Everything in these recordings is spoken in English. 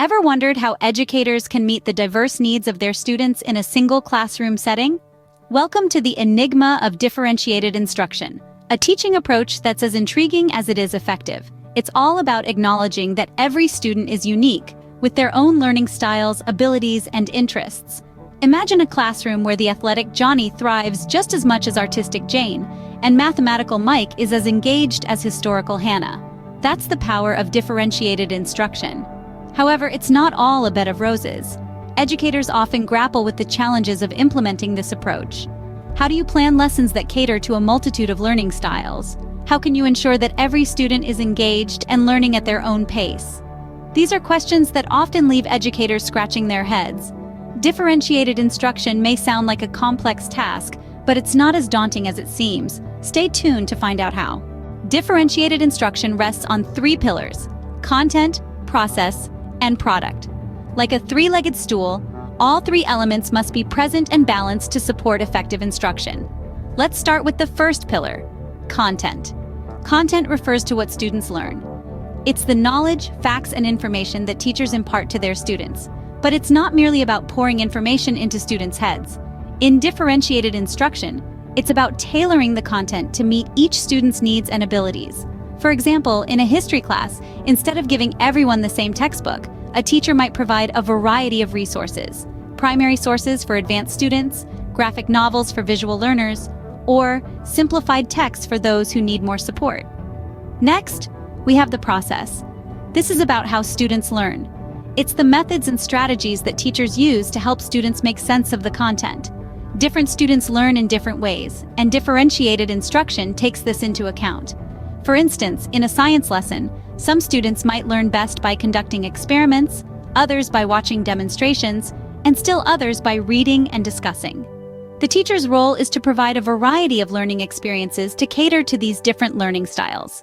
Ever wondered how educators can meet the diverse needs of their students in a single classroom setting? Welcome to the enigma of differentiated instruction, a teaching approach that's as intriguing as it is effective. It's all about acknowledging that every student is unique, with their own learning styles, abilities, and interests. Imagine a classroom where the athletic Johnny thrives just as much as artistic Jane, and mathematical Mike is as engaged as historical Hannah. That's the power of differentiated instruction. However, it's not all a bed of roses. Educators often grapple with the challenges of implementing this approach. How do you plan lessons that cater to a multitude of learning styles? How can you ensure that every student is engaged and learning at their own pace? These are questions that often leave educators scratching their heads. Differentiated instruction may sound like a complex task, but it's not as daunting as it seems. Stay tuned to find out how. Differentiated instruction rests on three pillars: content, process, and product. Like a three-legged stool, all three elements must be present and balanced to support effective instruction. Let's start with the first pillar: content. Content refers to what students learn. It's the knowledge, facts, and information that teachers impart to their students. But it's not merely about pouring information into students' heads. In differentiated instruction, it's about tailoring the content to meet each student's needs and abilities. For example, in a history class, instead of giving everyone the same textbook, a teacher might provide a variety of resources: primary sources for advanced students, graphic novels for visual learners, or simplified text for those who need more support. Next, we have the process. This is about how students learn. It's the methods and strategies that teachers use to help students make sense of the content. Different students learn in different ways, and differentiated instruction takes this into account. For instance, in a science lesson, some students might learn best by conducting experiments, others by watching demonstrations, and still others by reading and discussing. The teacher's role is to provide a variety of learning experiences to cater to these different learning styles.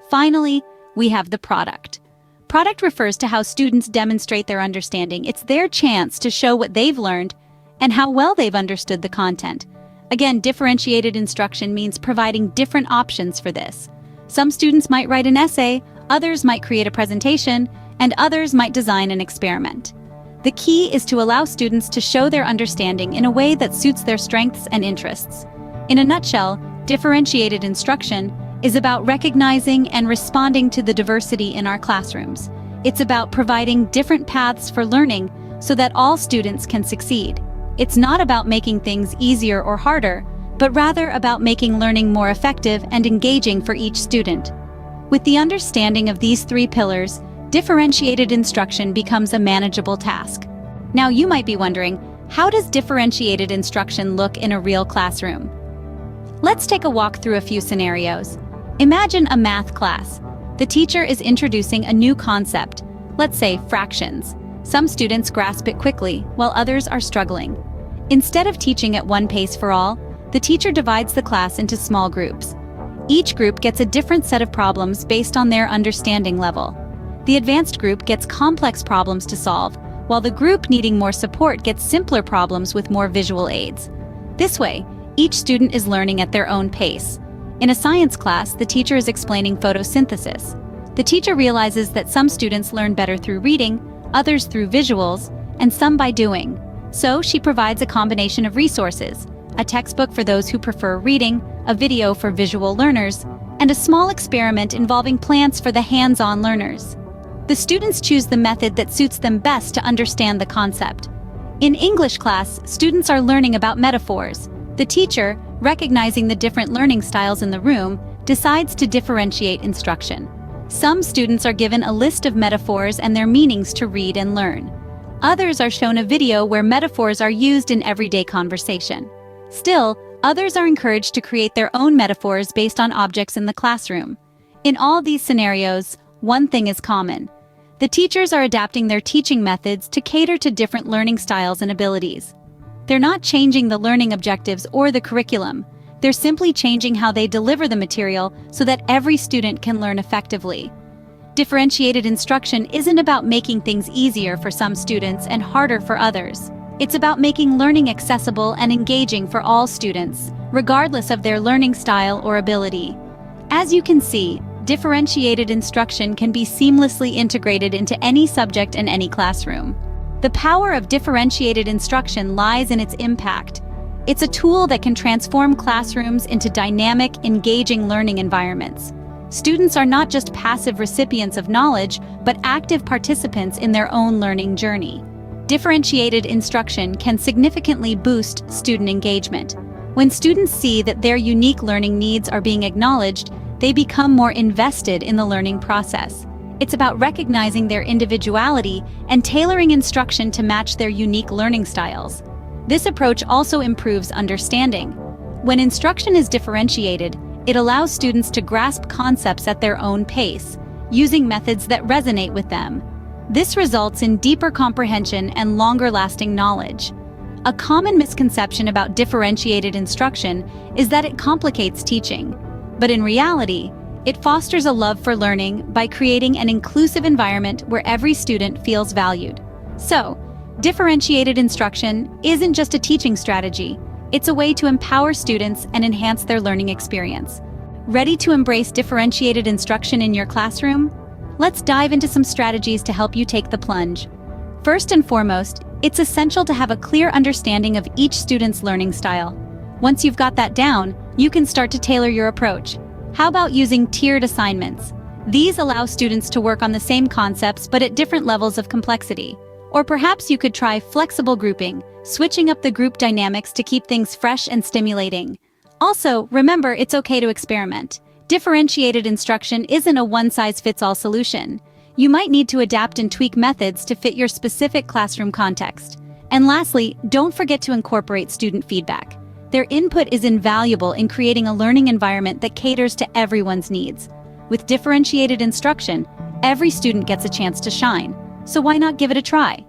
Finally, we have the product. Product refers to how students demonstrate their understanding. It's their chance to show what they've learned and how well they've understood the content. Again, differentiated instruction means providing different options for this. Some students might write an essay, others might create a presentation, and others might design an experiment. The key is to allow students to show their understanding in a way that suits their strengths and interests. In a nutshell, differentiated instruction is about recognizing and responding to the diversity in our classrooms. It's about providing different paths for learning so that all students can succeed. It's not about making things easier or harder, but rather about making learning more effective and engaging for each student. With the understanding of these three pillars, differentiated instruction becomes a manageable task. Now you might be wondering, how does differentiated instruction look in a real classroom? Let's take a walk through a few scenarios. Imagine a math class. The teacher is introducing a new concept, let's say fractions. Some students grasp it quickly, while others are struggling. Instead of teaching at one pace for all, the teacher divides the class into small groups. Each group gets a different set of problems based on their understanding level. The advanced group gets complex problems to solve, while the group needing more support gets simpler problems with more visual aids. This way, each student is learning at their own pace. In a science class, the teacher is explaining photosynthesis. The teacher realizes that some students learn better through reading, others through visuals, and some by doing. So she provides a combination of resources: a textbook for those who prefer reading, a video for visual learners, and a small experiment involving plants for the hands-on learners. The students choose the method that suits them best to understand the concept. In English class, students are learning about metaphors. The teacher, recognizing the different learning styles in the room, decides to differentiate instruction. Some students are given a list of metaphors and their meanings to read and learn. Others are shown a video where metaphors are used in everyday conversation. Still, others are encouraged to create their own metaphors based on objects in the classroom. In all these scenarios, one thing is common. The teachers are adapting their teaching methods to cater to different learning styles and abilities. They're not changing the learning objectives or the curriculum. They're simply changing how they deliver the material so that every student can learn effectively. Differentiated instruction isn't about making things easier for some students and harder for others. It's about making learning accessible and engaging for all students, regardless of their learning style or ability. As you can see, differentiated instruction can be seamlessly integrated into any subject and any classroom. The power of differentiated instruction lies in its impact. It's a tool that can transform classrooms into dynamic, engaging learning environments. Students are not just passive recipients of knowledge, but active participants in their own learning journey. Differentiated instruction can significantly boost student engagement. When students see that their unique learning needs are being acknowledged, they become more invested in the learning process. It's about recognizing their individuality and tailoring instruction to match their unique learning styles. This approach also improves understanding. When instruction is differentiated, it allows students to grasp concepts at their own pace, using methods that resonate with them. This results in deeper comprehension and longer-lasting knowledge. A common misconception about differentiated instruction is that it complicates teaching. But in reality, it fosters a love for learning by creating an inclusive environment where every student feels valued. So, differentiated instruction isn't just a teaching strategy, it's a way to empower students and enhance their learning experience. Ready to embrace differentiated instruction in your classroom? Let's dive into some strategies to help you take the plunge. First and foremost, it's essential to have a clear understanding of each student's learning style. Once you've got that down, you can start to tailor your approach. How about using tiered assignments? These allow students to work on the same concepts but at different levels of complexity. Or perhaps you could try flexible grouping, switching up the group dynamics to keep things fresh and stimulating. Also, remember, it's okay to experiment. Differentiated instruction isn't a one-size-fits-all solution. You might need to adapt and tweak methods to fit your specific classroom context. And lastly, don't forget to incorporate student feedback. Their input is invaluable in creating a learning environment that caters to everyone's needs. With differentiated instruction, every student gets a chance to shine. So why not give it a try?